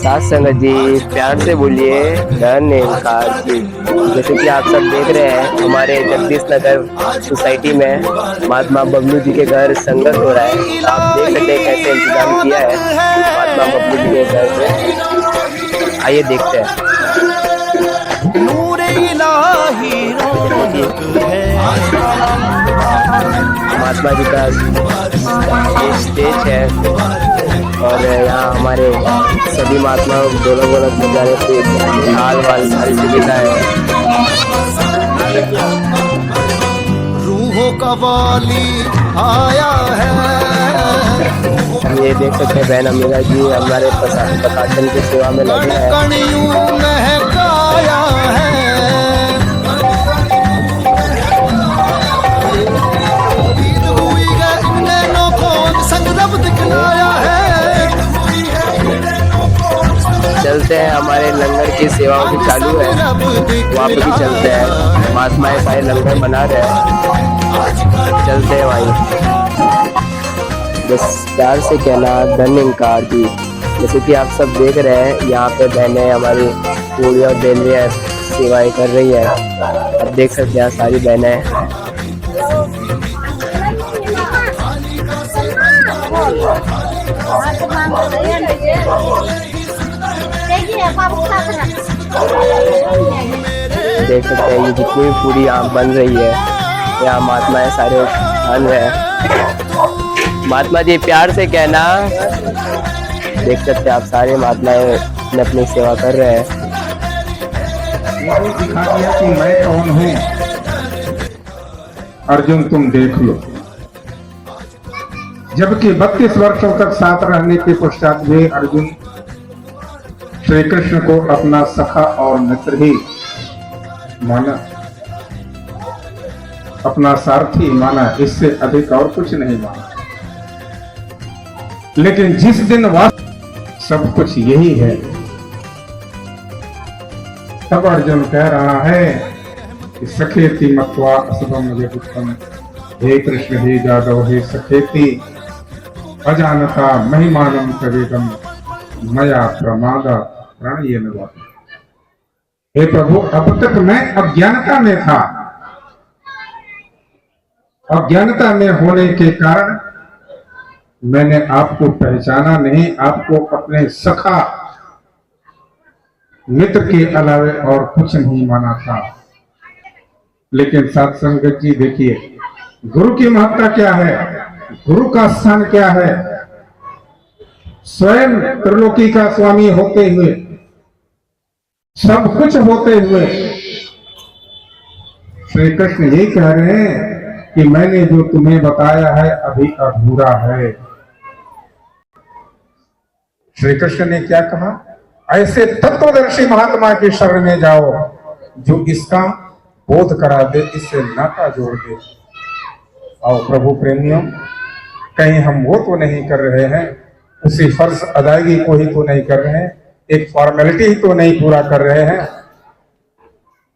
साथ संगत जी प्यार से बोलिए धन्यवाद जी। जैसे कि आप सब देख रहे हैं हमारे जगदीश नगर सोसाइटी में महात्मा बबलू जी के घर संगत हो रहा है। तो आप देख सकते हैं कैसे इंतजाम किया है महात्मा बबलू जी के घर पे। आइए देखते हैं। महात्मा जी का स्टेज है और यहाँ हमारे सभी महात्मा ढोलक वोलक बजाने से हाल वाल सारी सुविधा है। रूहों का वाली आया है। ये देख सकते हैं बहन अमीरा जी हमारे प्रकाशन की सेवा में लगे हैं। चलते हैं हमारे लंगर की सेवाओं भी चालू है, वहाँ पे भी चलते हैं। महात्माएं सारे लंगर बना रहे हैं, चलते हैं वहीं। बस प्यार से कहना धन्यवाद जी। जैसे कि आप सब देख रहे हैं यहाँ पे बहनें हमारी पूरी और देलियाँ सेवाएं कर रही है। आप देख सकते हैं सारी बहनें। देख सकते हैं ये जितनी भी पूरी यहाँ बन रही है, यहाँ महात्माएं सारे बन रहे हैं। महात्मा जी प्यार से कहना। देख सकते हैं आप सारे महात्माएं अपनी सेवा कर रहे हैं। दिखा दिया कि मैं कौन हूँ। अर्जुन तुम देख लो। जबकि 32 वर्षों तक साथ रहने के पश्चात भी अर्जुन श्री कृष्ण को अपना सखा और मित्र ही माना, अपना सारथी माना, इससे अधिक और कुछ नहीं माना। लेकिन जिस दिन वास्तव सब कुछ यही है, तब अर्जुन कह रहा है कि सखेति मत्वा असुभम विभुत्तम, हे कृष्ण हे जादव हे सखेति अजानता महिमानम कवेदम मया प्रमादा प्रणयेन वापि। हे प्रभु अब तक मैं अज्ञानता में था। अज्ञानता में होने के कारण मैंने आपको पहचाना नहीं, आपको अपने सखा मित्र के अलावे और कुछ नहीं माना था। लेकिन साथ संगत जी देखिए गुरु की महत्ता क्या है, गुरु का स्थान क्या है। स्वयं त्रिलोकी का स्वामी होते हुए, सब कुछ होते हुए श्री कृष्ण यही कह रहे हैं कि मैंने जो तुम्हें बताया है अभी अधूरा है। श्री कृष्ण ने क्या कहा, ऐसे तत्वदर्शी महात्मा की शरण में जाओ जो इसका बोध करा दे, इससे नाता जोड़ दे। आओ प्रभु प्रेमियों, कहीं हम वो तो नहीं कर रहे हैं, उसी फर्ज अदायगी को ही तो नहीं कर रहे हैं, एक फॉर्मेलिटी ही तो नहीं पूरा कर रहे हैं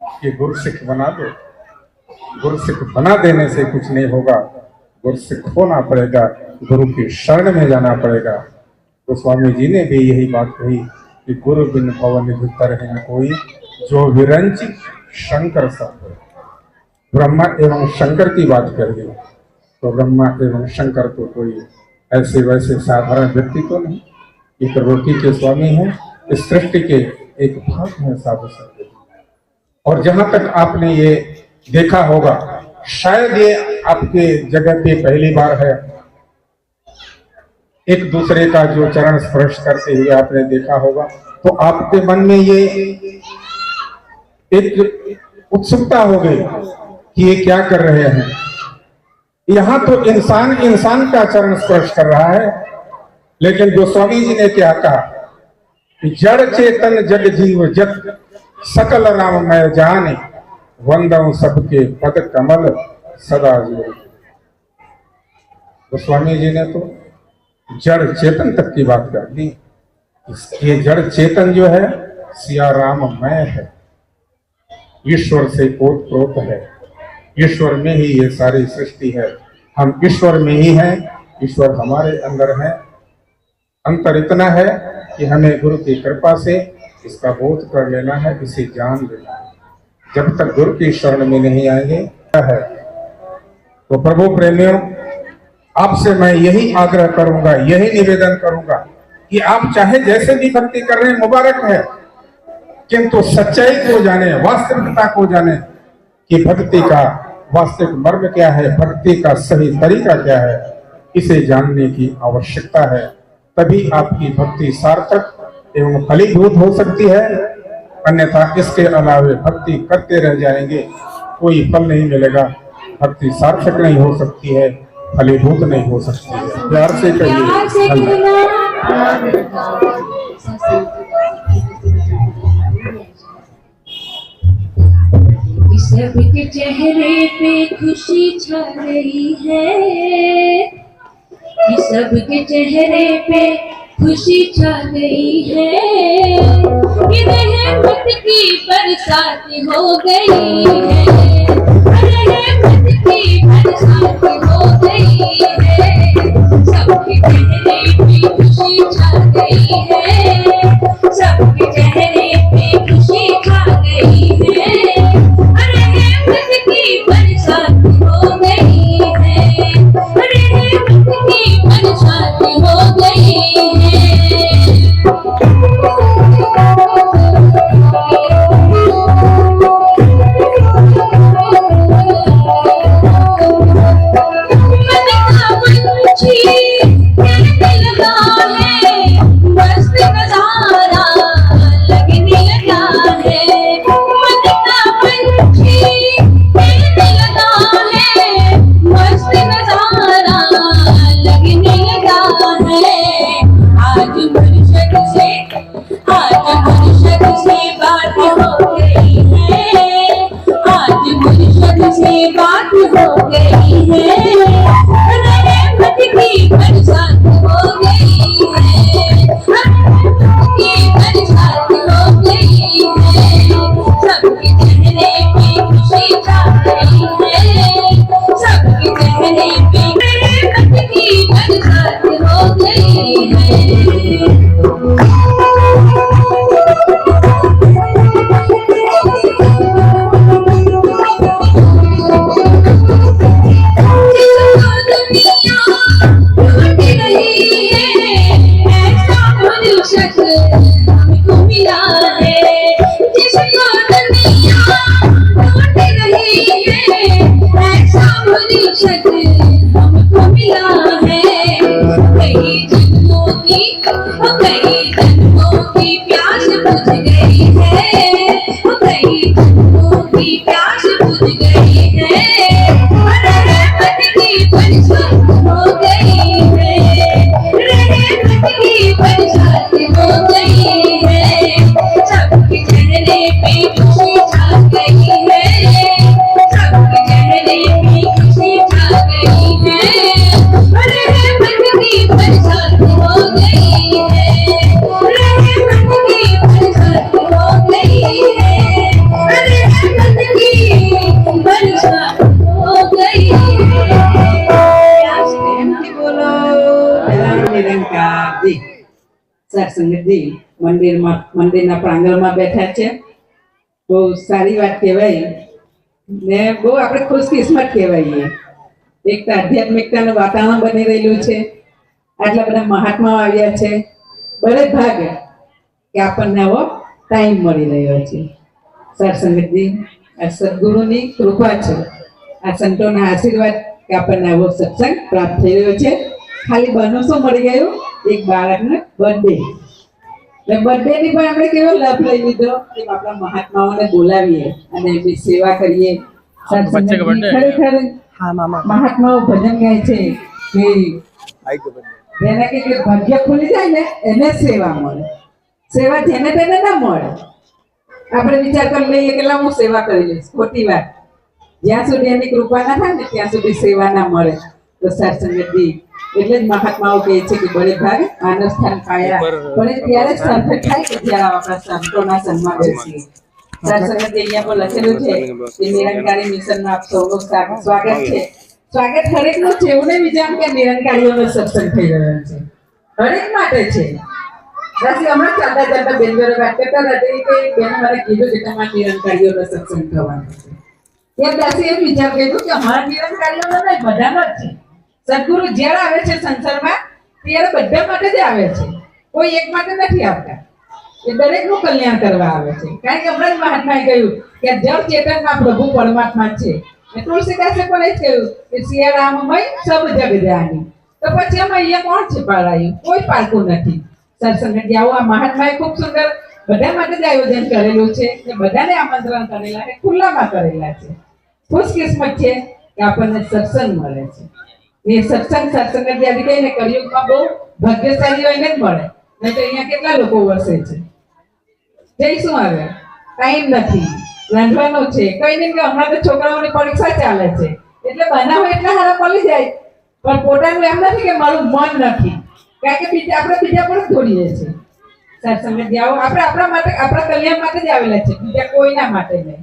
कि गुरु सिख बना दो। गुरु सिख बना देने से कुछ नहीं होगा, गुरु सिख होना पड़ेगा, गुरु की शरण में जाना पड़ेगा। तो स्वामी जी ने भी यही बात कही कि गुरु बिन पवन भीतर है न कोई, जो विरंच शंकर सब। ब्रह्मा एवं शंकर की बात कर दी, तो ब्रह्मा एवं शंकर तो कोई ऐसे वैसे साधारण व्यक्ति तो नहीं, ये तो रोटी के स्वामी हैं, इस सृष्टि के एक भाग है साधु संत। और जहां तक आपने ये देखा होगा, शायद ये आपके जगह पे पहली बार है, एक दूसरे का जो चरण स्पर्श करते हुए आपने देखा होगा, तो आपके मन में ये एक उत्सुकता हो गई कि ये क्या कर रहे हैं। यहां तो इंसान इंसान का चरण स्पर्श कर रहा है, लेकिन गोस्वामी जी ने क्या कहा कि जड़ चेतन जग जीव जत सकल राम मैं जाने, वंदन सबके पद कमल सदा जोड़। गोस्वामी जी ने तो जड़ चेतन तक की बात कर दी। ये जड़ चेतन जो है सिया राम मैं है, ईश्वर से ओत प्रोत है, ईश्वर में ही ये सारी सृष्टि है, हम ईश्वर में ही हैं, ईश्वर हमारे अंदर है। अंतर इतना है कि हमें गुरु की कृपा से इसका बोध कर लेना है, इसे जान लेना है। जब तक गुरु की शरण में नहीं आएंगे है। तो प्रभु प्रेमियों, आपसे मैं यही आग्रह करूंगा, यही निवेदन करूंगा कि आप चाहे जैसे भी भक्ति कर रहे हैं, मुबारक है, किंतु सच्चाई को जाने, वास्तविकता को जाने कि भक्ति का वास्तविक मर्म क्या है, भक्ति का सही तरीका क्या है, इसे जानने की आवश्यकता है। तभी आपकी भक्ति सार्थक एवं फलीभूत हो सकती है। अन्यथा इसके अलावे भक्ति करते रह जाएंगे, कोई फल नहीं मिलेगा, भक्ति सार्थक नहीं हो सकती है, फलीभूत नहीं हो सकती है। प्यार से कहिए सबके चेहरे पे खुशी छा रही है, कि सबके चेहरे पे खुशी छा गई है, कि रहमत की बरसात हो गई है, रहमत की बरसात हो गई है, सबके चेहरे पे खुशी छा गई है, सबके चेहरे पे खुशी छा गई है, रहमत की बरसात हो गई है, रहमत की बरसात हो गई है। बात हो गई है, रहमत की बरसात हो गई है, रहमत की बरसात हो गई है, सबके चेहरे पे खुशी छा गई है, सबके चेहरे पे रहमत की बरसात हो गई है। हमको मिला है, जिसको दुनिया ढूंढ रही है, ऐसा भविष्य हमको मिला है। कई जन्मों की प्यास बुझ गई है, कई जन्मों की प्यास बुझ गई है, रहमत की बरसात हो गई है, रहमत की बरसात हो गई है, सबके चेहरे पे खुशी छा गई है, सबके चेहरे पे खुशी छा गई है, रहमत की बरसात हो गई है, रहमत की बरसात हो गई है, रहमत की बरसात हो गई है। बोलो निरंकार जी। સત્સંગજી મંદિરના પ્રાંગણમાં બેઠા છે, બહુ સારી વાત કહેવાય ને બહુ આપણે ખુશકિસ્મત કહેવાઈએ। એક તો આધ્યાત્મિકતાનું વાતાવરણ બની રહેલું છે, આટલા બધા મહાત્માઓ આવ્યા છે, બળે ભાગ કે આપણને આવો ટાઈમ મળી રહ્યો છે। સત્સંગજી આ સદગુરુની કૃપા છે, આ સંતોના આશીર્વાદ કે આપણને આવો સત્સંગ પ્રાપ્ત થઈ રહ્યો છે। ખાલી બનો શું મળી ગયું, એક બાળકને બર્થડે, બર્થડે ની પણ આપણે કેવો લાભ લઈ લીધો કે આપણા મહાત્માઓને બોલાવીએ અને એમની સેવા કરીએ। ખરેખર મહાત્માઓ ભજન ગાય છે કે જેને કે ભાગ્ય ખુલી જાય ને એને સેવા મળે, સેવા જેને તેને ના મળે। આપણે વિચાર કરી લઈએ કે હું સેવા કરી લઈશ, ખોટી વાત। જ્યાં સુધી એની કૃપા ના થાય ને ત્યાં સુધી સેવા ના મળે। તો સત્સંગજી એટલે જ મહાત્માઓ કહે છે કે બળે ભાગ માનવ સ્થાન પાયા, પણ ત્યારે સાર્થક થાય કે જ્યારે આપણા સંતોના સન્માન કરીએ। સત્સંગજી અહીંયા પર લખેલું છે કે નિરંકારી મિશનમાં આપ સૌનું સ્વાગત છે। સ્વાગત હરેકનું છે, એવું નહીં વિચાર કે નિરંકારીઓનો સત્સંગ થઈ રહ્યો છે, હરેક માટે છે. દાસી હમણાં ચાલતા ચાલતા બેન જોડે વાત કરતા હતા કે બેન મને કીધું કે તમારા નિરંકારીઓનો સત્સંગ થવાનો છે. એમ દાસી એમ વિચાર કર્યો કે અમારા નિરંકારીઓનો નહીં, બધાનો જ છે. સદગુરુ જ્યારે આવે છે સંસારમાં ત્યારે બધા માટે જ આવે છે, કોઈ એક માટે નથી આવતા. એ દરેકનું કલ્યાણ કરવા આવે છે. કારણ કે હમણાં જ મહાત્માએ કહ્યું કે જળ ચેતનમાં પ્રભુ પરમાત્મા છે. તુલસીદાસે પણ એ જ કહ્યું કે સિયારામમય સબ જગ જાની. તો પછી એમાં અહીંયા કોણ છે પાળાયું? કોઈ પાળતું નથી. સત્સંગ આવો આ મહાત્માએ ખૂબ સુંદર બધા માટે જ આયોજન કરેલું છે કે બધાને આમંત્રણ કરેલા છે, ખુલ્લામાં કરેલા છે. ખુશકિસ્મત છે કે આપણને સત્સંગ મળે છે. એ સત્સંગ યાદી કહીને કળિયુગમાં બહુ ભાગ્યશાળી હોય ને જ મળે, નહીં તો અહીંયા કેટલા લોકો વસે છે. જઈશું હવે, ટાઈમ નથી, રાંધવાનો છે, કઈ નહીં કે હમણાં તો છોકરાઓની પરીક્ષા ચાલે છે એટલે બનાવો એટલા સારા મળી જાય, પણ પોતાનું એમ નથી કે મારું મન નથી, કારણ કે આપણે બીજા પર દોડીએ છીએ. સત્સંગ આવો આપણે આપણા માટે, આપણા કલ્યાણ માટે જ આવેલા છે, બીજા કોઈના માટે નહીં.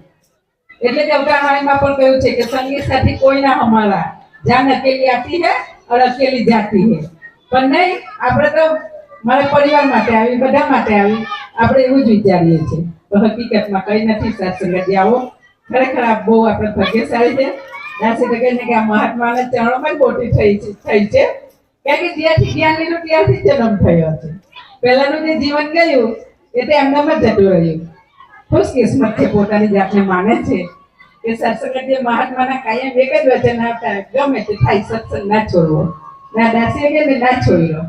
એટલે જ અવતારવાણીમાં પણ કહ્યું છે કે સંગી સાથી કોઈ ના હમારા, જાન અકેલી આતી હે और अकेली जाती है. પણ નહીં, આપણે તો મારા પરિવાર માટે આવી, બધા માટે આવી, આપણે એવું જ વિચારીએ છીએ. તો હકીકતમાં કઈ નથી. સત્સંગ આવો, ખરેખર આ બહુ આપણે ભાગ્યશાળી છે. દાસી તો કહીને કે આ મહાત્માના ચરણોમાં જ મોટી થઈ છે, કારણ કે જ્યાંથી જ્ઞાન લીધું ત્યારથી જન્મ થયો છે. પહેલાનું જે જીવન ગયું એ તો એમનામ જ જતું રહ્યું. ખુશકિસ્મત છે, પોતાની જાતને માને છે કે સત્સંગ જે મહાત્માના કાયમ એક જ વચન આપતા, ગમે તે થાય સત્સંગ ના છોડવો. ના દાસી કે ના છોડ્યો,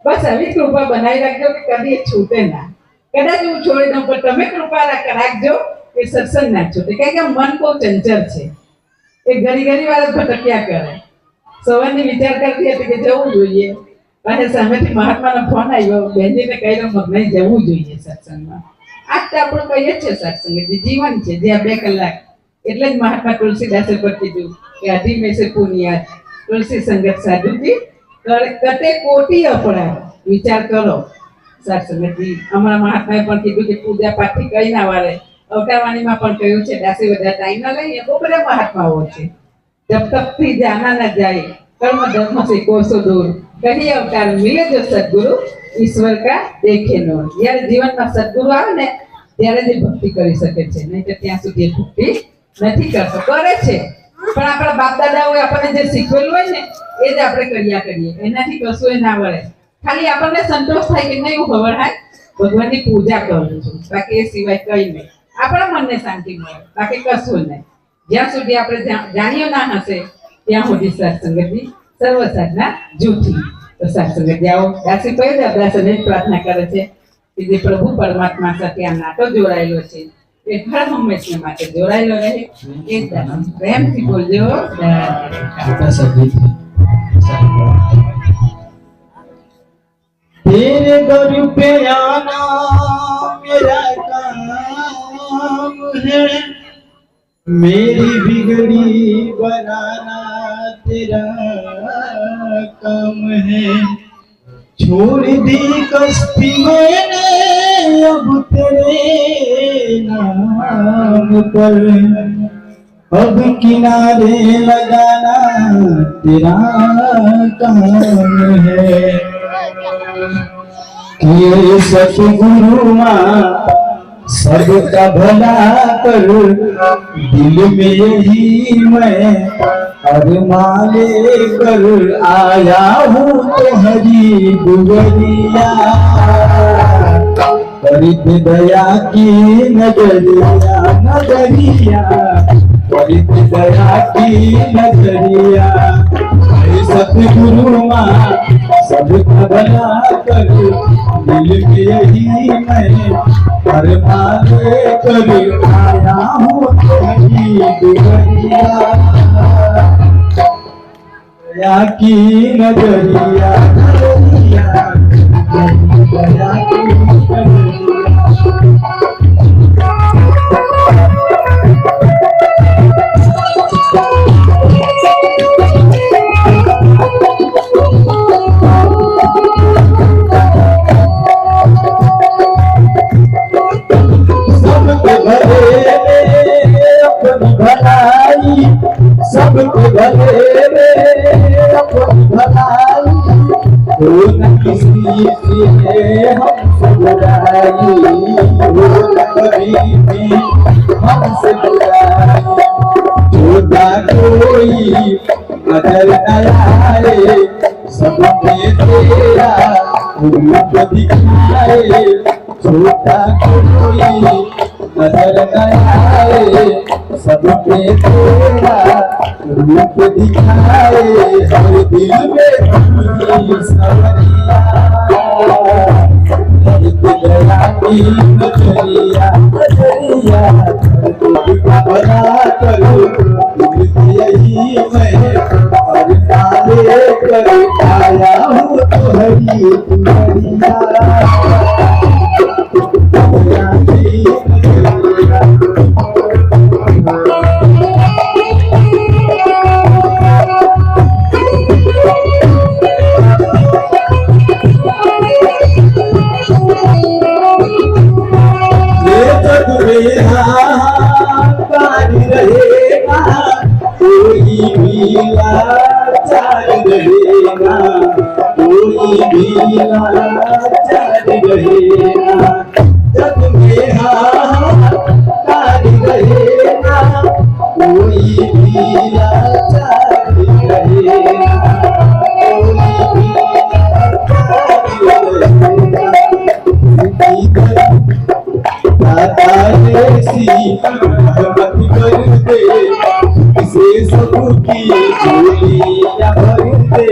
બસ આવી કૃપા બનાવી રાખજો કે કદી એ છૂટે ના. કદાચ હું છોડી દઉં પણ તમે કૃપા રાખજો કે સત્સંગ ના છૂટે, કારણ કે મન બહુ ચંચળ છે, એ ઘણી વાર ભટક્યા કરે. સવારની વિચાર કરતી હતી કે જવું જોઈએ, અને સામેથી મહાત્માનો ફોન આવ્યો, બહેનજીને કહી દઉં મગનાઈ જવું જોઈએ સત્સંગમાં. આ જ આપણું કહીએ છે સત્સંગ જીવન છે, જે આ 2 કલાક. એટલે જ મહાત્મા તુલસીદાસે પર કીધું કે અઢી મેં સે પુનિયાદ તુલસી સંગત સાધુજી કટે કોટી અપરાધ, વિચાર કરો સત્સંગજી. હમણાં મહાત્માએ પણ કીધું કે પૂજા પાઠથી કઈ ના વારે. અવતારવાણીમાં પણ કહ્યું છે, દાસી બધા ટાઈમ ના લઈએ, બહુ બધા મહાત્માઓ છે. જબ તક થી જાના ન જાય કર્મ ધર્મ સે કોસો દૂર, કહી અવતાર મિલે જો સદગુરુ ઈશ્વર કા દેખે નો. જ્યારે જીવનમાં સદગુરુ આવે ને ત્યારે જ ભક્તિ કરી શકે છે, નહીં તો ત્યાં સુધી ભક્તિ નથી કરતો. કરે છે પણ આપણા બાપ દાદાઓએ આપણને જે શીખવેલું હોય ને એ જ આપણે કર્યા કરીએ, એનાથી કશું ના વળે. ખાલી આપણને સંતોષ થાય કે નહીં હું ખબર ભગવાનની પૂજા કરું છું, બાકી એ સિવાય કઈ નહીં. આપણા મનને શાંતિ મળે, બાકી કશું નહીં. જ્યાં સુધી આપણે જાણ્યો ના હશે ત્યાં સુધી સત્સંગની સર્વ સાધના જૂઠી. તો સત્સંગ આવો. દાસી કઈ જ અભ્યાસને પ્રાર્થના કરે છે કે જે પ્રભુ પરમાત્મા સાથે આ નાતો જોડાયેલો છે એ હર હંમેશા માટે જોડાયેલો રહે. એકદમ પ્રેમથી બોલજો. तेरे दर पे आना मेरा काम है, मेरी बिगड़ी बनाना तेरा काम है. छोड़ दी कश्ती मैंने अब तेरे नाम पर, अब किनारे लगाना तेरा काम है. कि सतगुरु माँ सबका भला कर, दिल में यही मैं अरमान लेकर आया हूँ तो हरी दुबरिया. परित दया की नजरिया नजरिया, परित दया की नजरिया. सतगुरु माँ सबका भला कर, दिल में यही मैं अरमान कर आया हूँ तेरी दुबरिया. दया की नजरिया नजरिया, दया की नजरिया. सबके भले में अपनी भलाई, हो न किसी से हमसे बुराई, हो न कभी भी हमसे बुराई, छोटा कोई नजर न आए, सब में तेरा रूप दिखाए, छोटा कोई नजर न आए, सब में तेरा रूप दिखाए, हर दिल में तुम्ही सवरिया, हर दिलया की नजरिया, नजरिया बना करो यही मैं और तारे कर आया हूँ तुम्हारी तुम्हारिया ये जग मेरा पानी रहेगा, कोई भी लाचार रहेगा, कोई भी लाचार रहेगा, जग मेरा पानी रहेगा, कोई भी लाचार रहेगा, कोई भी लाचार रहेगा, दाता ऐसी रहमत कर दे, इसे सबकी झोलियां भर दे,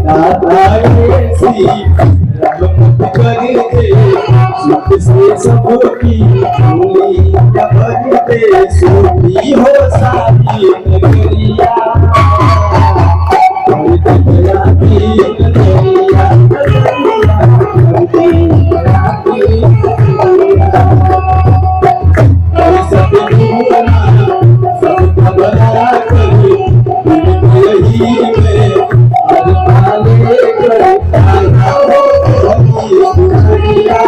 दाता ऐसी रहमत कर दे, सुख से सबकी झोलियां भर दे, सोती हो सारी नगरिया, हर दिलया की नजरिया, हर दिलया की नजरिया, सब बना कर यही में हर पाले कर आया हो दुनिया,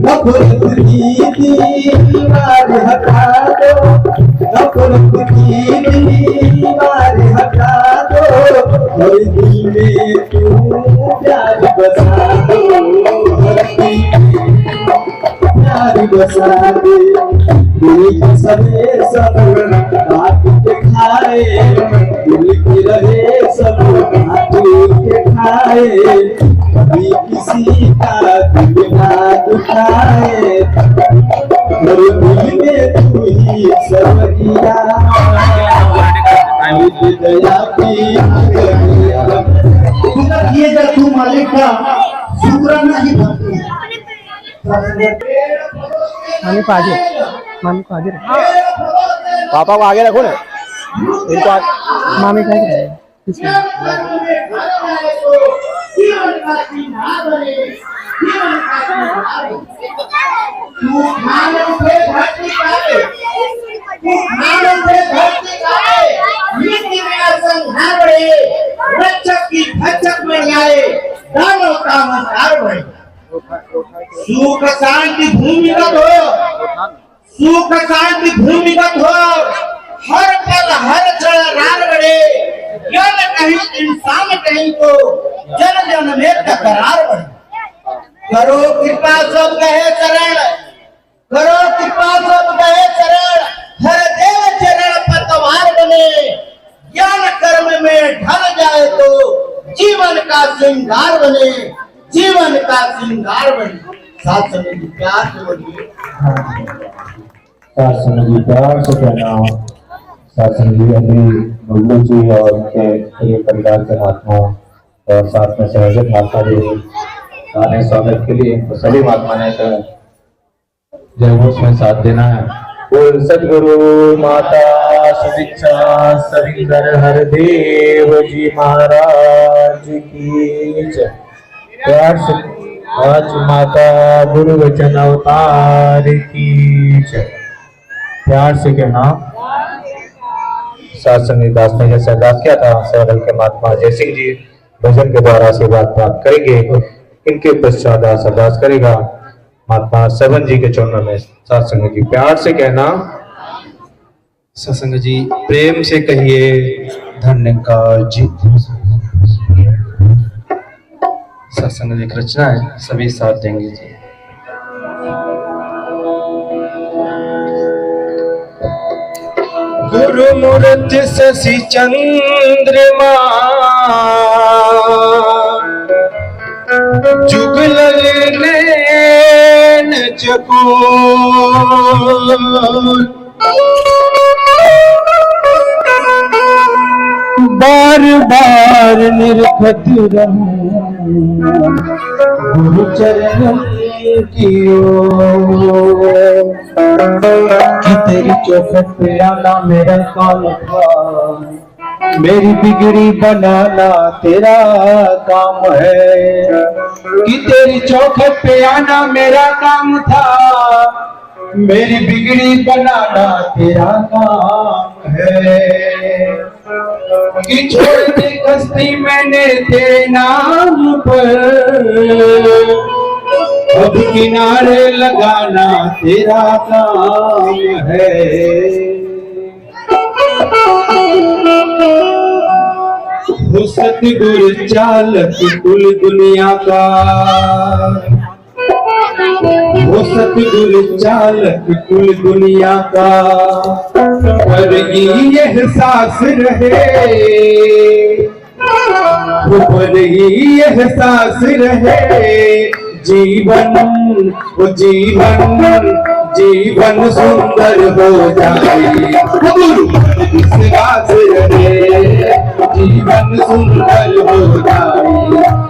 नफरत की दीवार हटा दो, नफरत की दीवार हटा दो, हर दिल में तू प्यार बसा दो, हर दिल में प्यार बसा दे, दिल के सवे सब बात के खाए, दिल के रहे सब बात के खाए, कभी किसी का दिल ना दुखाए, हर दिल में तू ही सवरिया, दया की किए जा तू मालिक का शुक्राना ही भरती मामी को आगे पापा को आगे रखो ना, इनको मामी का रक्षक की भक्षक में जाए, दानव का मंदार बने, सुख शांति भूमिगत हो, सुख शांति भूमिगत हो, हर पल हर क्षण रार बढ़े, जन कहीं इंसान कहीं तो जन जन में टकरार बढ़े, करो कृपा सब कहे चरण, करो कृपा सब कहे चरण, हर देव चरण पतवार बने, ज्ञान कर्म में ढल जाए तो जीवन का श्रृंगार बने, जीवन का श्रृंगार बने। साथ समय की प्यार से बोलिए, साथ समय प्यार से कहना, साथ समय अभी बबलू जी और उनके पूरे परिवार के महात्माओं और साथ में सहजक माता जी सारे स्वागत के लिए तो सभी महात्मा ने जय घोष में साथ देना है। बोल सदगुरु माता सुदीक्षा सविंदर हरदेव जी महाराज की जय। प्यार से आज माता गुरु वचन अवतार की जय। प्यार से कहना, सात संगी दास ने जैसे अरदास किया था, सेवल के महात्मा जय सिंह जी भजन के द्वारा आशीर्वाद प्राप्त करेंगे। इनके पश्चात दास अरदास करेगा महात्मा सेवन जी के चरणों में। सात संगी जी प्यार से कहना। सत्संग जी प्रेम से कहिए धन्यकार जी। सत्संग जी की रचना है, सभी साथ देंगे जी। गुरुमूर्त शशि चंद्रमा जुगलल नैन चकोर बार बार निरखत रहूं गुरु चरण की ओर कि तेरी चौखट पे आना मेरा काम था, मेरी बिगड़ी बनाना तेरा काम है। कि तेरी चौखट पे आना मेरा काम था, मेरी बिगड़ी बनाना तेरा काम है। कि छोड़ दी कश्ती मैंने तेरे नाम पर, अब किनारे लगाना तेरा काम है। वो सतगुरु चालक कुल दुनिया का, वो सतगुरु चालक कुल दुनिया का, पर ये एहसास रहे, वो पर ये एहसास रहे जीवन, वो जीवन जीवन सुंदर हो जाए। गुरु पर विश्वास रहे जीवन सुंदर हो जाए।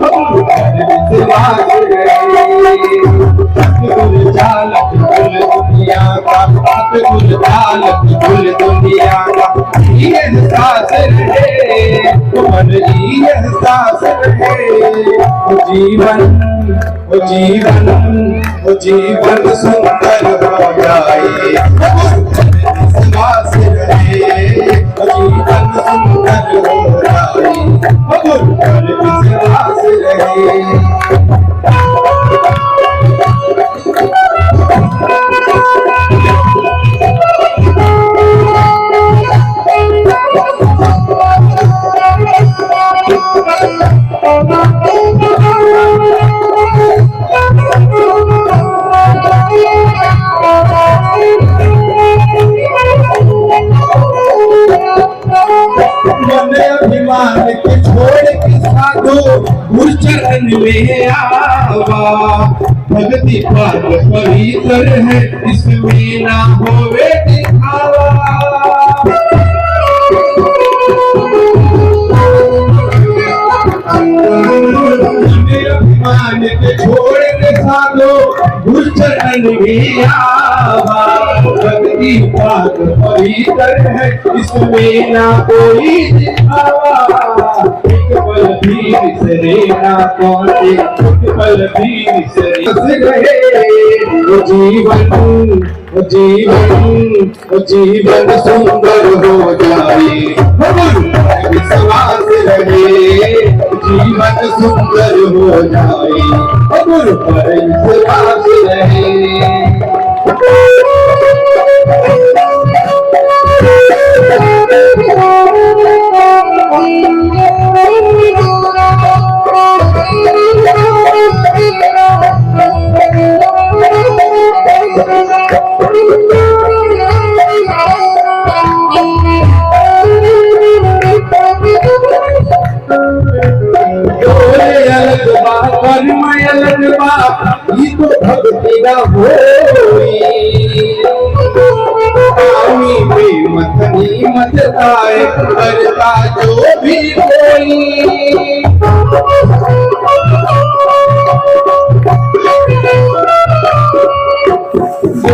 गुरु पर विश्वास रहे। सतगुरु चालक कुल दुनिया का, सतगुरु चालक कुल दुनिया का, ये एहसास रहे, मन ये एहसास रहे। वो जीवन, वो जीवन, वो जीवन सुंदर हो जाए। विश्वास रहे वो जीवन सुंदर हो जाए। गुरु पर विश्वास रहे। अभिमान के छोड़ के साधो गुरु चरण में आवा। भक्ति पाप पवित्र है इसमें ना होवे दिखावा। अभिमान के छोड़ के साधो गुरु चरण में आवा। भक्ति पाप पवित्र है इसमें ना कोई दिखावा। एक पल भी बिसरे ना कौन, एक पल भी बिसरे रहे। वो जीवन, वो जीवन, वो जीवन सुंदर हो जाए। गुरु पर विश्वास रहे जीवन सुंदर हो जाए। गुरु पर विश्वास रहे। भक्ति ना होई मथनी मत आए करता जो भी कोई।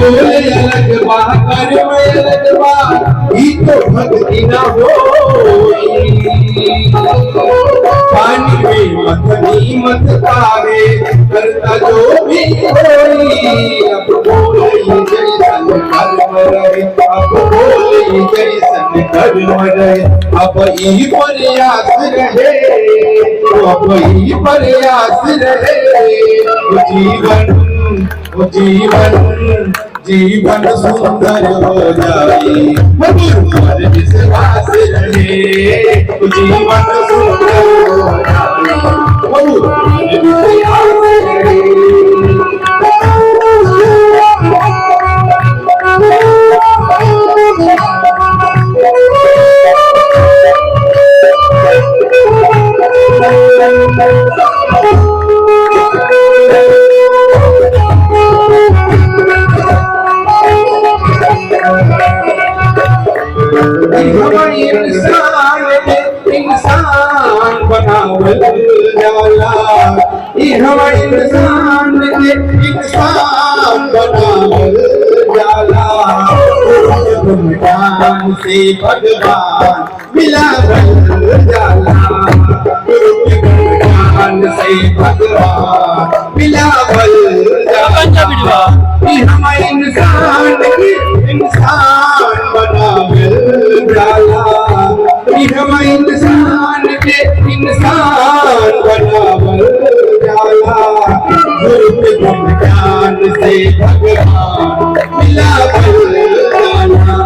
बोले अलग बा कर्म अलग बा ई तो भक्ति न होई पानी में मथनी मत पावे करता जो भी होई अब बोले जैसन कर्म रहे अब बोले जैसन कर्म रहे अब ई प्रयास रहे अब ई प्रयास रहे जीवन जीवन सुंदर हो जाए पर विश्वास रहे जीवन सुंदर हो जाए विश्वास रहे इंसान बनावल जाला इंसान के इंसान बनावल जाला ज्ञान से भगवान मिलावल जाला ज्ञान से भगवान मिलावल जाला हम इंसान के इंसान बनावल जाला हम इंसान के इंसान बनावल जाला ज्ञान से भगवान मिलावल जाला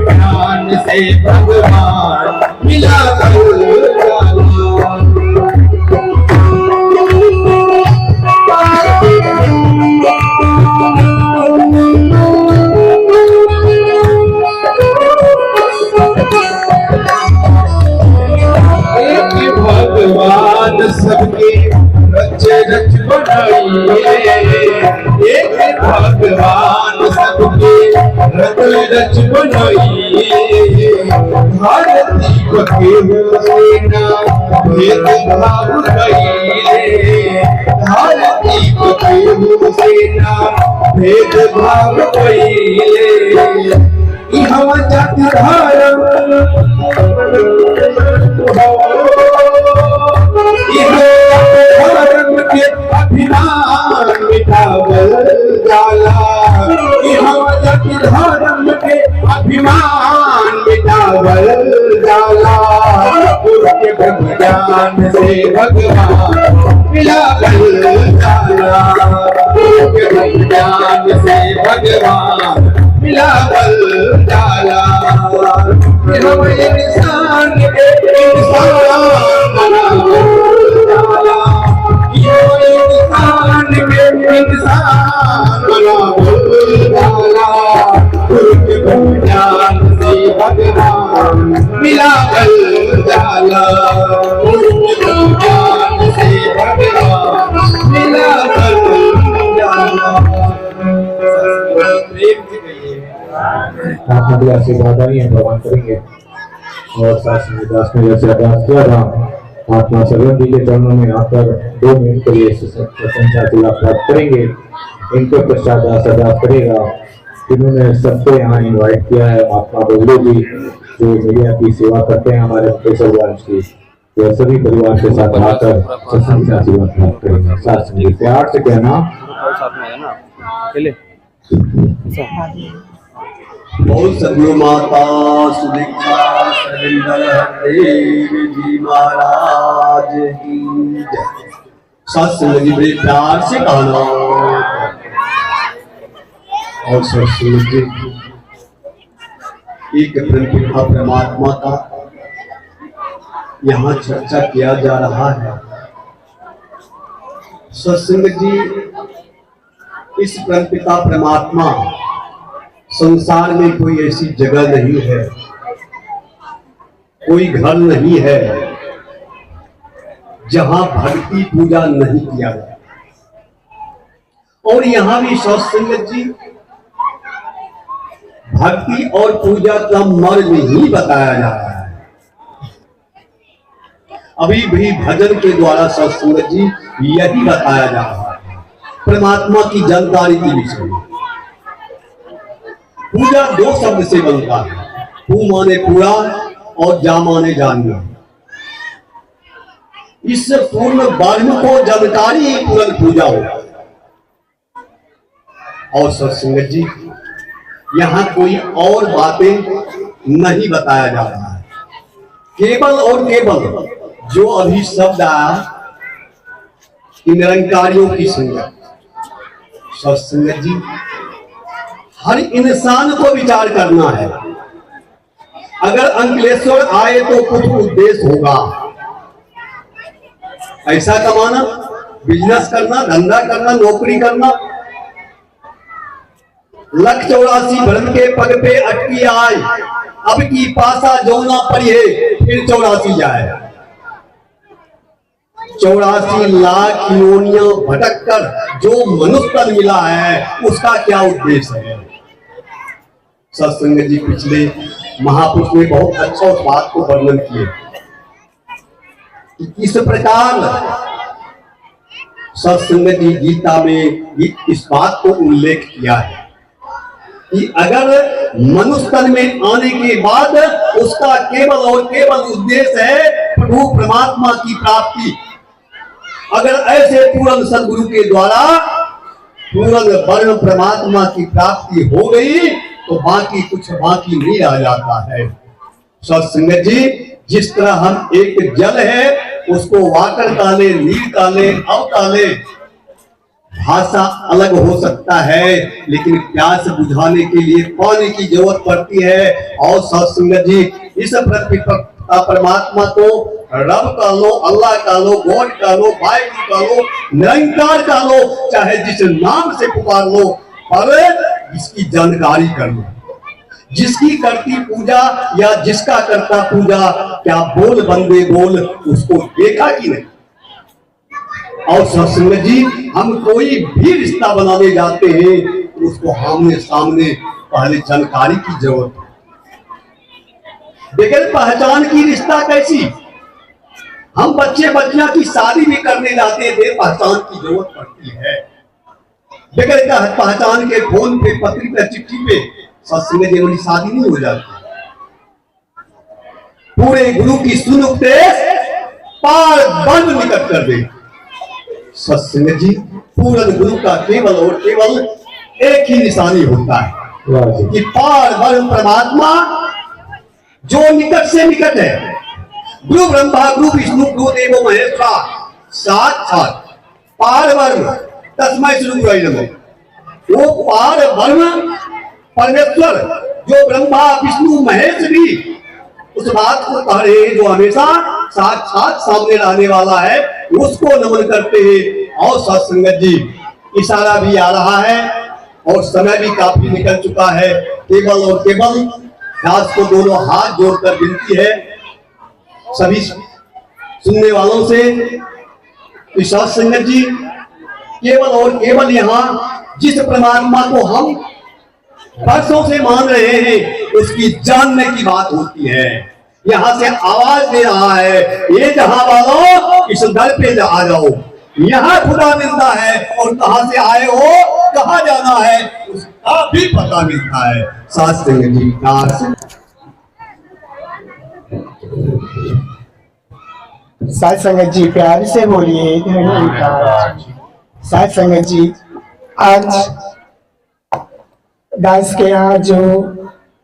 ज्ञान से भगवान मिलावल जाला भगवान सबके रच रच बनाइए एक भगवान सबके रच रच बनाइए भारती के सेना भेद भाव कइले भारती के सेना भेद भाव कइले हम जाति धर्म धर्म के अभिमान मिटावल जाला हम जाति धर्म के अभिमान मिटावल जाला उसके ज्ञान से भगवान मिलावल जाला उसके ज्ञान से भगवान मिलावल जाला हम इंसान के इंसान बनावल जाला इंसान के इंसान बनावल जाला उसके ज्ञान से भगवान मिलावल जाला उसके ज्ञान से भगवान मिलावल जाला आप नदी आशीर्वाद आई है भगवान करेंगे और साथ में दास ने जैसे अभ्यास किया था आत्मा सगन जी के चरणों में आकर 2 मिनट के लिए प्रशंसा की प्राप्त करेंगे। इनको पश्चात दास अभ्यास करेगा। इन्होंने सबको यहाँ इनवाइट किया है महात्मा बबलू जी जो मीडिया की सेवा करते हैं हमारे प्रोफेसर ब्रांच की तो सभी परिवार के साथ आकर प्रशंसा आशीर्वाद प्राप्त करेंगे। साथ में प्यार से कहना बहुत सदियों माता सुदीक्षा सरिंदर देव जी महाराज की जय। सत्संग जी बड़े प्यार से गाना और सत्संग जी एक परमपिता परमात्मा का यहाँ चर्चा किया जा रहा है। सत्संग जी इस परमपिता परमात्मा संसार में कोई ऐसी जगह नहीं है, कोई घर नहीं है जहां भक्ति पूजा नहीं किया जाए। और यहां भी सत्संग जी भक्ति और पूजा का मर्म ही बताया जा रहा है। अभी भी भजन के द्वारा सत्संग जी यही बताया जा रहा है परमात्मा की जानकारी के विषय में। पूजा दो शब्द से बनता है, पू माने पूरा और जा माने जानना। इस पूर्ण ब्रह्म को जानकारी ही पूर्ण पूजा होगा। और सत्संगत जी, यहाँ कोई और बातें नहीं बताया जा रहा है, केवल और केवल जो अभी शब्द आया कि निरंकारियों की संगत। सत्संगत जी, हर इंसान को विचार करना है। अगर अंकलेश्वर आए तो कुछ उद्देश्य होगा, पैसा कमाना, बिजनेस करना, धंधा करना, नौकरी करना। 184 ब्रह्म के पग पे अटकी आए, अब की पासा जोना पड़ी है, फिर 84 जाए। 84 लाख योनियां भटक कर जो मनुष्य तन मिला है, उसका क्या उद्देश्य है? सत्संग जी, पिछले महापुरुष ने बहुत अच्छा उस बात को वर्णन किए कि किस प्रकार सत्संग जी गीता में इस बात को उल्लेख किया है कि अगर मनुष्य तन में आने के बाद उसका केवल और केवल उद्देश्य है प्रभु परमात्मा की प्राप्ति। अगर ऐसे पूर्ण सदगुरु के द्वारा पूर्ण ब्रह्म परमात्मा की प्राप्ति हो गई तो बाकी कुछ बाकी नहीं रह जाता है। सत्संगत जी, जिस तरह हम एक जल है उसको वाटर काले, नील काले, अव काले, भाषा अलग हो सकता है लेकिन प्यास बुझाने के लिए पानी की जरूरत पड़ती है। और सत्संगत जी, इस परमात्मा को रब का लो, अल्लाह का लो, गॉड का लो, बाइबल का लो, निरंकार का लो, चाहे जिस नाम से पुकार लो, पर इसकी जानकारी कर लो। जिसकी करती पूजा या जिसका करता पूजा, क्या बोल बंदे बोल, उसको देखा कि नहीं? और सत्संग जी, हम कोई भी रिश्ता बनाने जाते हैं तो उसको आमने सामने पहले जानकारी की जरूरत है। बगैर पहचान की रिश्ता कैसी? हम बच्चे बच्चियां की शादी भी करने जाते हैं, पहचान की जरूरत पड़ती है। बगैर पहचान के फोन पे, पत्री पे, चिट्ठी पे सत्संग जी शादी नहीं हो जाती। पूरे गुरु की सुन उपदेश पार बंद निकट कर दे। सत्संग जी, पूर्ण गुरु का केवल और केवल एक ही निशानी होता है कि पार ब्रह्म परमात्मा जो निकट से निकट है, गुरु ब्रह्मा, गुरु विष्णु, गुरु देवो महेश्वरा, साक्षात पार ब्रह्म तस्मै श्री गुरुवे नमः। वो पार ब्रह्म परमेश्वर जो ब्रह्मा विष्णु महेश भी उस बात को कह रहे हैं जो हमेशा साक्षात सामने रहने वाला है, उसको नमन करते हैं। और सत्संगत जी, इशारा भी आ रहा है और समय भी काफी निकल चुका है। केवल और केवल दास को दोनों हाथ जोड़कर विनती है सभी सुनने वालों से कि सत्संगत जी, केवल और केवल यहाँ जिस परमात्मा को हम वर्षों से मान रहे हैं उसकी जानने की बात होती है। यहाँ से आवाज दे रहा है, ये जहां वालों इस दर पे आ जाओ, यहाँ खुदा मिलता है और कहां से आए हो, कहां जाना है, उसका भी पता मिलता है। सत्संग जी, सत्संगत जी प्यार से बोलिए धन्यवाद। सत्संगत जी, आज दास के यहाँ जो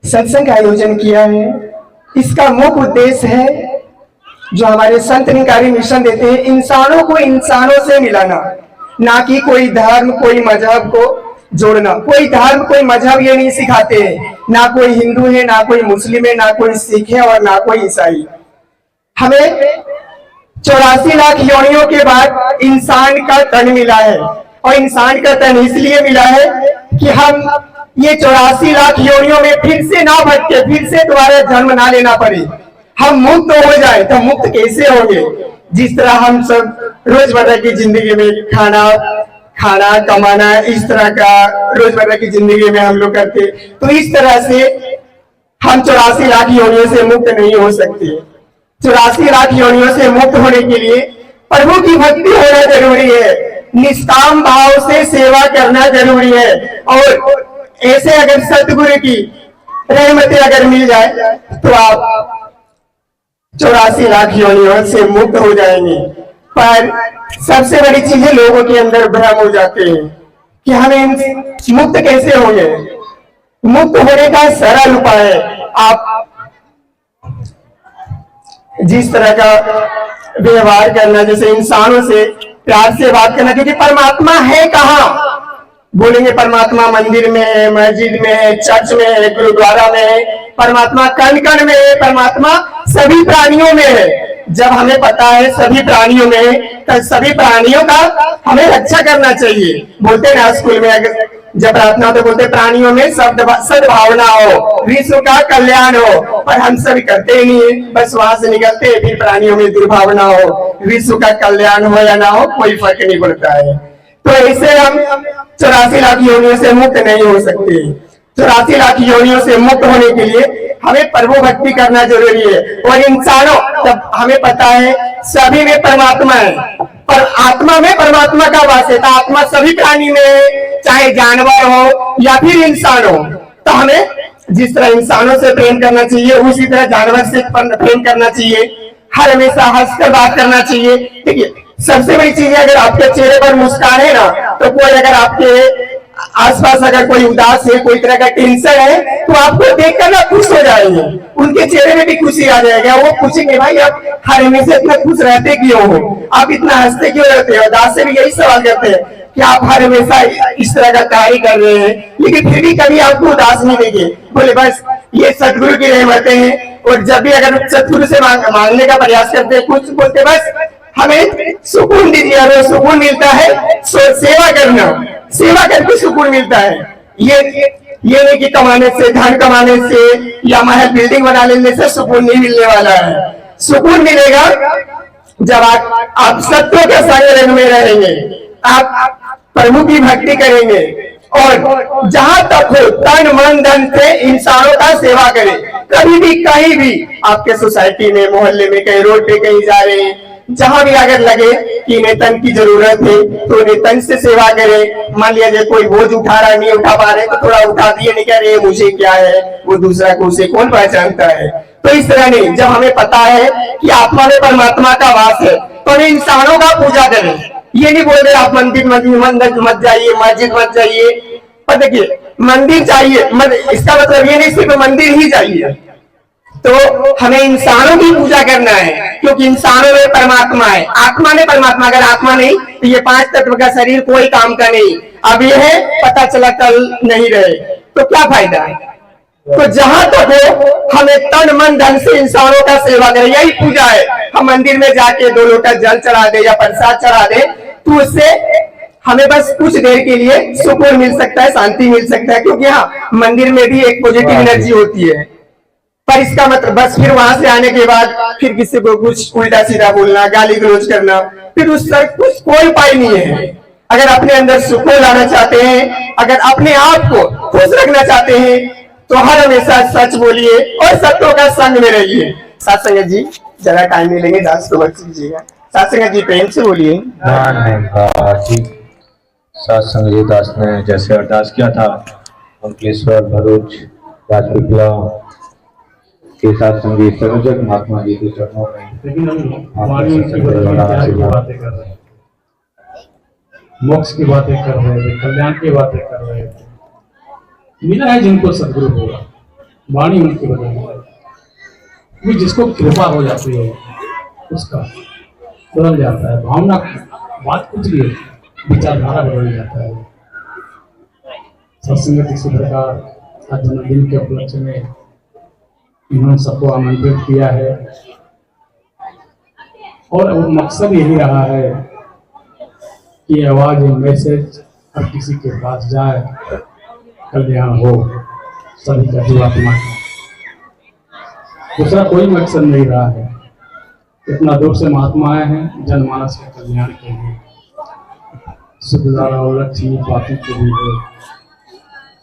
सत्संग का आयोजन किया है, इसका मुख्य उद्देश्य है जो हमारे संत निरंकारी मिशन देते हैं, इंसानों को इंसानों से मिलाना, ना कि कोई धर्म कोई मजहब को जोड़ना। कोई धर्म कोई मजहब ये नहीं सिखाते हैं, ना कोई हिंदू है, ना कोई मुस्लिम है, ना कोई सिख है और ना कोई ईसाई। हमें 84 लाख योनियों के बाद इंसान का तन मिला है और इंसान का तन इसलिए मिला है कि हम ये 84 लाख योनियों में फिर से ना भटके, फिर से दोबारा जन्म ना लेना पड़े, हम मुक्त हो जाए। तो मुक्त कैसे होंगे? जिस तरह हम सब रोजमर्रा की जिंदगी में खाना कमाना, इस तरह का रोजमर्रा की जिंदगी में हम लोग करते, तो इस तरह से हम 84 लाख योनियों से मुक्त नहीं हो सकते। 84 लाख योनियों से मुक्त होने के लिए प्रभु की भक्ति होना जरूरी है, निष्काम भाव से सेवा करना जरूरी है। और ऐसे अगर सतगुरु की रहमत अगर मिल जाए तो आप 84 लाख योनियों से मुक्त हो जाएंगे। पर सबसे बड़ी चीज है, लोगों के अंदर भ्रम हो जाते हैं कि हमें मुक्त कैसे होंगे। मुक्त होने का सरल उपाय है, आप जिस तरह का व्यवहार करना, जैसे इंसानों से प्यार से बात करना, क्योंकि परमात्मा है कहाँ? बोलेंगे परमात्मा मंदिर में है, मस्जिद में है, चर्च में है, गुरुद्वारा में है, परमात्मा कण कण में है, परमात्मा सभी प्राणियों में है। जब हमें पता है सभी प्राणियों में है, तो सभी प्राणियों का हमें रक्षा करना चाहिए। बोलते ना स्कूल में अगर जब प्रार्थना होते बोलते प्राणियों में सद्भावना हो, विश्व का कल्याण हो, पर हम सभी करते ही नहीं है, बस वहां से निकलते हैं। फिर प्राणियों में दुर्भावना हो, विश्व का कल्याण हो या ना हो, कोई फर्क नहीं पड़ता है। तो ऐसे हम 84 लाख योनियों से मुक्त नहीं हो सकते। 84 लाख योनियों से मुक्त होने के लिए हमें प्रभु भक्ति करना जरूरी है। और इंसानों, तब हमें पता है सभी में परमात्मा है, पर आत्मा में परमात्मा का वास है। तो आत्मा सभी प्राणी में है, चाहे जानवर हो या फिर इंसान हो। तो हमें जिस तरह इंसानों से प्रेम करना चाहिए, उसी तरह जानवर से प्रेम करना चाहिए। हर हमेशा हंसकर बात करना चाहिए। ठीक है, सबसे बड़ी चीज है, अगर आपके चेहरे पर मुस्कान है ना, तो कोई अगर आपके आसपास अगर कोई उदास है, कोई तरह का टेंशन है, तो आपको देखकर ना खुश हो जाएंगे, उनके चेहरे में भी खुशी आ जाएगा। वो पूछेंगे भाई आप हर हमेशा इतना खुश रहते क्यों हो, आप इतना हंसते क्यों रहते हो? दास से भी यही सवाल करते हैं कि आप हर हमेशा इस तरह का कार्य कर रहे हैं, लेकिन फिर भी कभी आपको उदास नहीं देंगे। बोले बस ये सतगुरु की रहमतें हैं। और जब भी अगर सतगुरु से मांगने का प्रयास करते हैं, कुछ बोलते बस हमें सुकून दीजिए, हमें सुकून मिलता है सेवा करना, सेवा करके सुकून मिलता है। ये नहीं कि कमाने से, धन कमाने से या महल बिल्डिंग बना लेने से सुकून नहीं मिलने वाला है। सुकून मिलेगा जब आप सत्यों के संग में रहेंगे, आप प्रभु की भक्ति करेंगे और जहां तक हो तन मन धन से इंसानों का सेवा करें। कभी भी कहीं भी आपके सोसाइटी में, मोहल्ले में, कहीं रोड पे कहीं जा रहे हैं, जहां भी अगर लगे कि इन्हें तन की जरूरत है तो इन्हें तन से सेवा करें। मान लिया कोई बोझ उठा रहा नहीं उठा पा रहे तो थोड़ा उठा दिए, नहीं कह रहे मुझे क्या है, वो दूसरा को उसे कौन पहचानता है। तो इस तरह नहीं, जब हमें पता है कि आत्मा में परमात्मा का वास है तो हमें इंसानों का पूजा करें। ये नहीं बोल रहे आप मंदिर मत जाइए, मस्जिद मत जाइए। पर देखिए मंदिर चाहिए, इसका मतलब ये नहीं सिर्फ मंदिर ही चाहिए। तो हमें इंसानों की पूजा करना है, क्योंकि इंसानों में परमात्मा है, आत्मा में परमात्मा। अगर आत्मा नहीं तो ये 5 तत्व का शरीर कोई काम का नहीं। अब ये है, पता चला कल नहीं रहे तो क्या फायदा है। तो जहां तक हो हमें तन मन धन से इंसानों का सेवा करें, यही पूजा है। हम मंदिर में जाके 2 लोटा जल चढ़ा दे या प्रसाद चढ़ा दे तो उससे हमें बस कुछ देर के लिए सुकून मिल सकता है, शांति मिल सकता है। क्योंकि हाँ, मंदिर में भी एक पॉजिटिव एनर्जी होती है, पर इसका मतलब बस फिर वहां से आने के बाद फिर किसी को कुछ उल्टा सीधा बोलना, गाली गलौज करना, फिर उससे कुछ कोई उपाय नहीं है। अगर अपने अंदर सुकून लाना चाहते हैं, अगर अपने आप को खुश रखना चाहते हैं, तो हर हमेशा सच बोलिए और सत्यों का संग में रहिए। साथ संगत जी ज्यादा टाइम नहीं लेंगे, दास को बख्श दीजिएगा। साथ संगत जी प्रेम से बोलिए। साथ संगत जी दास ने जैसे अरदास किया था, अंकलेश्वर, भरूच, राजपीपला के साथ संगीत संयोजक महात्मा जी के चरणों में मोक्ष की बातें कर रहे थे, कल्याण की बातें कर रहे थे। मिला है जिनको सदगुरु होगा, वाणी उनकी बदल जिसको कृपा हो जाती है उसका बदल जाता है, भावना बात कुछ भी है, विचारधारा बदल जाता है। सत्संग इसी प्रकार आज जन्मदिन के उपलक्ष्य में इन्होंने सबको आमंत्रित किया है और मकसद यही रहा है कि आवाज मैसेज हर किसी के पास जाए, कल्याण हो सभी का, जीवात्मा का। दूसरा कोई मकसद नहीं रहा है। इतना दूर से महात्मा आए हैं जनमानस के कल्याण के लिए। शुद्धधारा और लक्ष्मी पापी के लिए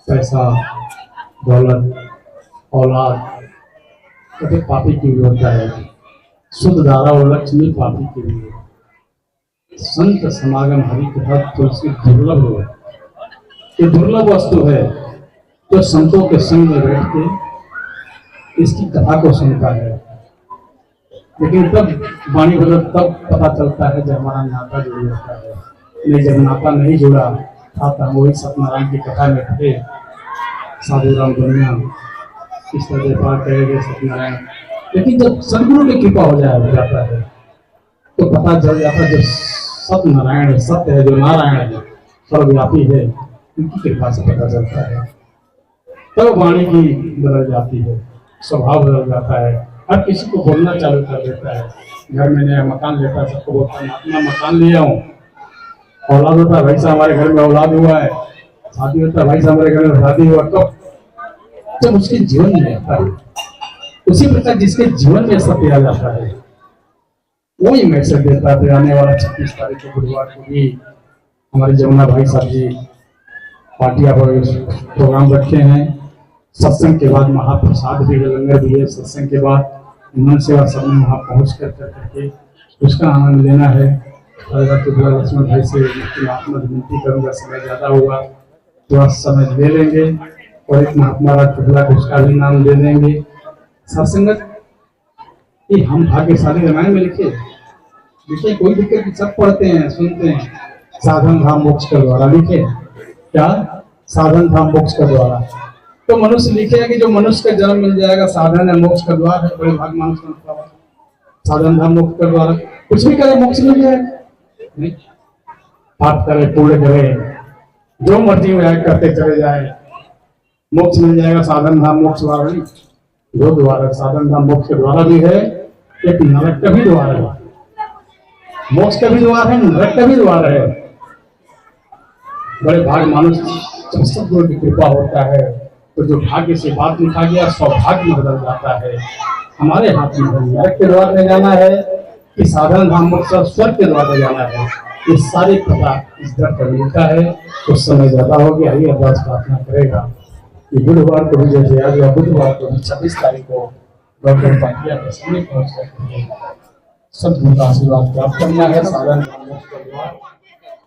पैसा, दौलत, औलाद कभी पापी की भी होता है। शुद्ध धारा और लक्ष्मी पापी के लिए। संत समागम हरि के भक्त तुलसी दुर्लभ हो, ये दुर्लभ वस्तु है। जो संतों के संग में बैठ के इसकी कथा को सुनता है। लेकिन तब वाणी बदल तब पता चलता है जब हमारा नाता जुड़ जाता है। नहीं, जब नाता नहीं जुड़ा था तो हम वही सत्यनारायण की कथा में थे, साधु राम दुनिया इस तरह पार कहे गए सत्यनारायण। लेकिन जब सदगुरु की कृपा हो जाता है तो पता चल जाता है जब सत्यनारायण सत्य है, जो नारायण है, सर्वव्यापी है, उनकी कृपा से पता चलता है। तब वाणी की बदल जाती है, स्वभाव बदल जाता है। हर किसी को बोलना चालू कर देता है। घर में नया मकान लेता है, सबको बोलता है अपना मकान लिया हूँ। औलाद होता है, भाई साहब हमारे घर में औलाद हुआ है। शादी होता है, भाई साहब हमारे घर में शादी हुआ। कब? जब उसके जीवन में रहता है। उसी प्रकार जिसके जीवन में सत्य आ जाता है वही मैसेज देता है। आने वाला 26 तारीख को गुरुवार को भी हमारे जमुना भाई साहब जी पार्टियां पर प्रोग्राम रखे हैं। सत्संग के बाद महाप्रसाद भी है, लंगर भी है। सत्संग के बाद मन सेवा सब में वहाँ पहुँच करके उसका आनंद लेना है। लक्ष्मण भाई से विनती करूँगा, समय ज़्यादा होगा थोड़ा समय ले लेंगे और एक महात्मा टुकड़ा को उसका भी नाम दे देंगे। सत्संगत ये हम भाग्यशाली रामायण में लिखे कोई दिक्कत नहीं, सब पढ़ते हैं सुनते हैं। साधन धाम मोक्ष का द्वारा लिखे, क्या साधन धाम मोक्ष का द्वारा। तो मनुष्य लिखेगा कि जो मनुष्य का जन्म मिल जाएगा साधन है, मोक्ष का द्वार है। बड़े भाग मानुष का साधन धाम मोक्ष का द्वारा। कुछ भी करे मोक्ष मिल जाएगा। नहीं, पाप करे पूर्ण करे जो मर्जी में करते चले जाए मोक्ष मिल जाएगा। साधन धाम मोक्ष द्वारा नहीं, दो द्वार है। साधन धाम मोक्ष के द्वारा भी है, एक नरक का भी द्वार है। मोक्ष का भी द्वार है, नरक का भी द्वार है। बड़े भाग मानुष जब सद्गुरु की कृपा होता है तो जो भाग्य से बात लिखा गया सौभाग्य में बदल जाता है। हमारे हाथ में है नरक के द्वार में जाना है कि साधन धाम मोक्ष स्वर्ग के द्वार में जाना है। ये सारी पता इस दर पर मिलता है। उस समय ज्यादा हो गया, ये अरदास प्रार्थना करेगा कि गुरुवार को भी जैसे आज या बुधवार को भी 26 तारीख को डॉक्टर पाटिया के सामने पहुंच करके सद्गुरु का आशीर्वाद प्राप्त करना है। साधन धाम मोक्ष का द्वार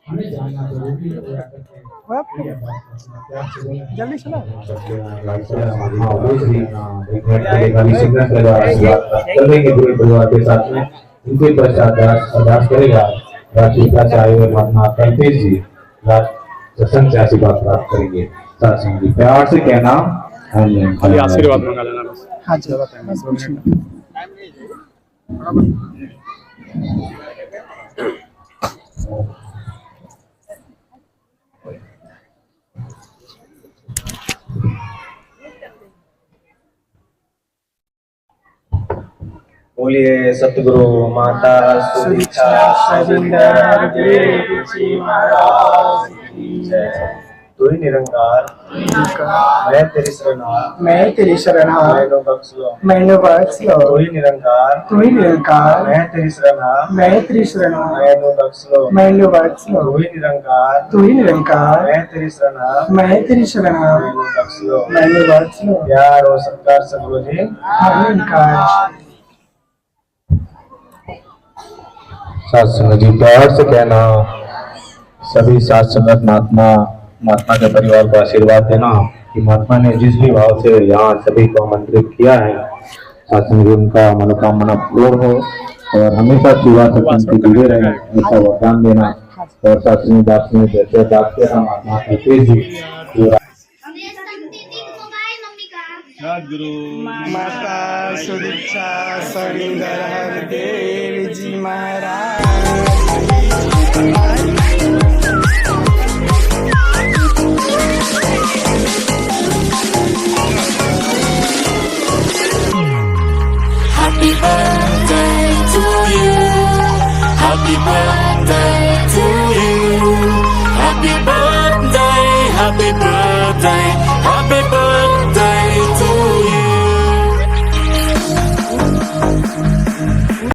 हमें जाना जरूरी है। जल्दी सुना परिवार के साथ में इनके पश्चात अरदास करेगा राष्ट्रीय महात्मा कल्पेश जी सत्संग से आशीर्वाद प्राप्त करेंगे। सत्संग जी प्यार से कहना खाली आशीर्वाद मंगा लेना बस। हाँ जी, बोलिए सतगुरु माता सुदीक्षा सविंदर देव जी महाराज की जय। तू ही निरंकार मैं तेरी शरणा, मैं तेरी शरणा, मैंने बख्श लो, मैंने बख्श लो। तू ही निरंकार, तू ही निरंकार, मैं तेरी शरणा, मैं तेरी शरणा, मैंने बख्श लो, मैंने बख्श लो। तू ही निरंकार, तू ही निरंकार, मैं तेरी शरणा, मैं तेरी शरणा, मैंने बख्श लो, मैंने बख्श लो। प्यार और सत्कार सतगुरु जी। निरंकार सत्संग जी प्यार से कहना सभी साथ संगत महात्मा के परिवार को आशीर्वाद देना कि महात्मा ने जिस भी भाव से यहाँ सभी को आमंत्रित किया है सत्संग जी उनका मनोकामना पूर्ण हो और हमेशा सेवा सत्संग जुड़े रहे ऐसा वरदान देना। और सत्संग दास में जैसे बात किया महात्मा कल्पेश जी माता सुदीक्षा सविंदर देव जी महाराज। Happy birthday to you. Happy birthday to you. Happy birthday, happy birthday.